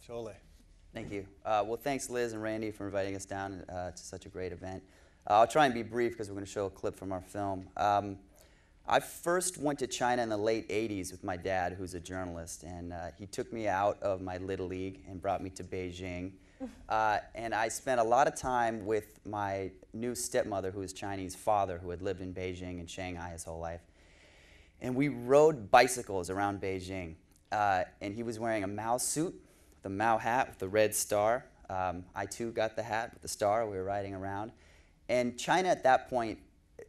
to Ole. Thank you. Well, thanks Liz and Randy for inviting us down to such a great event. I'll try and be brief because we're going to show a clip from our film. I first went to China in the late 80s with my dad, who's a journalist, and he took me out of my little league and brought me to Beijing. And I spent a lot of time with my new stepmother, who was Chinese father, who had lived in Beijing and Shanghai his whole life. And we rode bicycles around Beijing. And he was wearing a Mao suit, the Mao hat with the red star. I too got the hat with the star. We were riding around. And China at that point,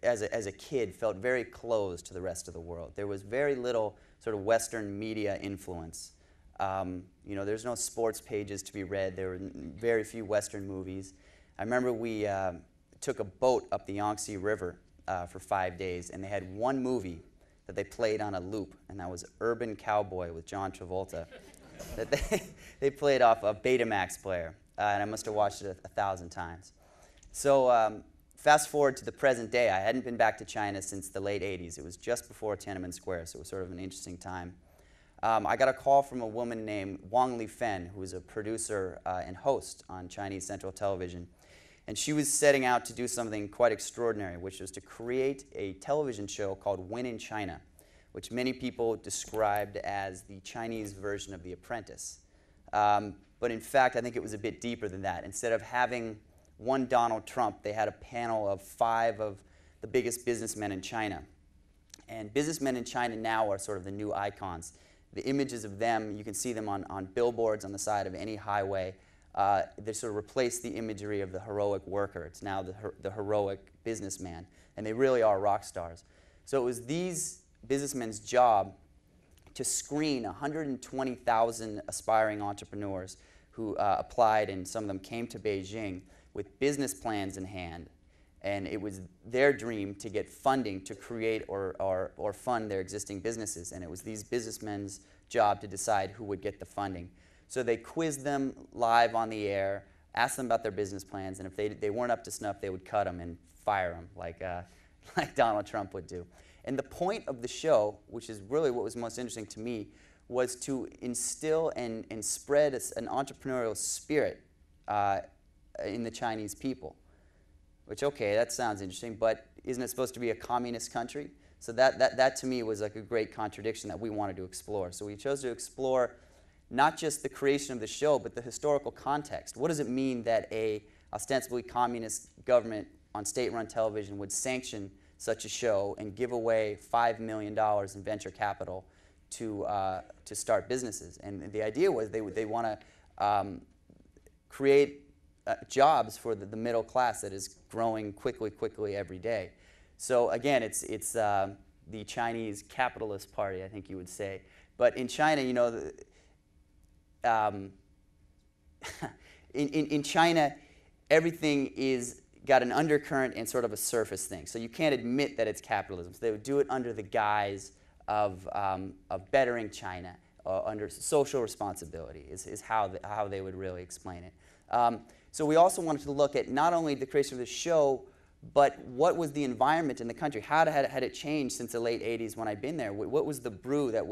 as a kid, felt very closed to the rest of the world. There was very little sort of Western media influence. You know, there's no sports pages to be read. There were very few Western movies. I remember we took a boat up the Yangtze River for 5 days, and they had one movie that they played on a loop, and that was Urban Cowboy with John Travolta. That they played off a Betamax player, and I must have watched it 1,000 times. So fast forward to the present day. I hadn't been back to China since the late 80s. It was just before Tiananmen Square, so it was sort of an interesting time. I got a call from a woman named Wang Lifen, who was a producer and host on Chinese Central Television. And she was setting out to do something quite extraordinary, which was to create a television show called Win in China, which many people described as the Chinese version of The Apprentice. But in fact, I think it was a bit deeper than that. Instead of having one Donald Trump, they had a panel of 5 of the biggest businessmen in China. And businessmen in China now are sort of the new icons. The images of them, you can see them on billboards on the side of any highway. They sort of replaced the imagery of the heroic worker. It's now the heroic businessman. And they really are rock stars. So it was these businessmen's job to screen 120,000 aspiring entrepreneurs who applied, and some of them came to Beijing with business plans in hand. And it was their dream to get funding to create or fund their existing businesses. And it was these businessmen's job to decide who would get the funding. So they quizzed them live on the air, asked them about their business plans, and if they weren't up to snuff, they would cut them and fire them like Donald Trump would do. And the point of the show, which is really what was most interesting to me, was to instill and spread an entrepreneurial spirit in the Chinese people. Which, okay, that sounds interesting, but isn't it supposed to be a communist country? So that to me was like a great contradiction that we wanted to explore. So we chose to explore not just the creation of the show, but the historical context. What does it mean that a ostensibly communist government on state-run television would sanction such a show and give away $5 million in venture capital to start businesses? And the idea was they want to create jobs for the middle class that is growing quickly every day. So again, it's the Chinese capitalist party, I think you would say. But in China, you know, in China, everything is got an undercurrent and sort of a surface thing. So you can't admit that it's capitalism. So they would do it under the guise of bettering China, under social responsibility is how they would really explain it. So we also wanted to look at not only the creation of the show, but what was the environment in the country? How had it changed since the late 80s when I'd been there? What was the brew that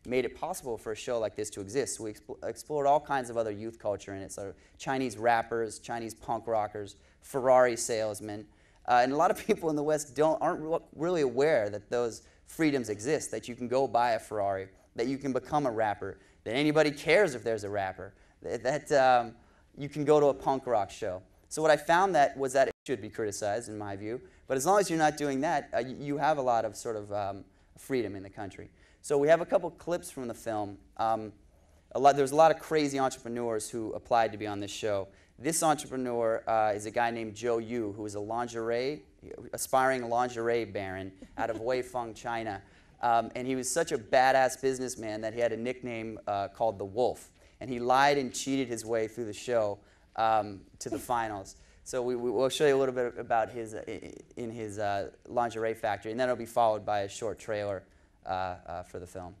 made it possible for a show like this to exist? So we explored all kinds of other youth culture in it, so Chinese rappers, Chinese punk rockers, Ferrari salesmen. And a lot of people in the West aren't really aware that those freedoms exist, that you can go buy a Ferrari, that you can become a rapper, that anybody cares if there's a rapper, that you can go to a punk rock show. So what I found was that it should be criticized, in my view, but as long as you're not doing that, you have a lot of sort of freedom in the country. So we have a couple clips from the film. There's a lot of crazy entrepreneurs who applied to be on this show. This entrepreneur is a guy named Joe Yu, who is aspiring lingerie baron out of Weifeng, China. And he was such a badass businessman that he had a nickname called the Wolf. And he lied and cheated his way through the show to the finals. So we'll show you a little bit about his lingerie factory, and then it'll be followed by a short trailer for the film.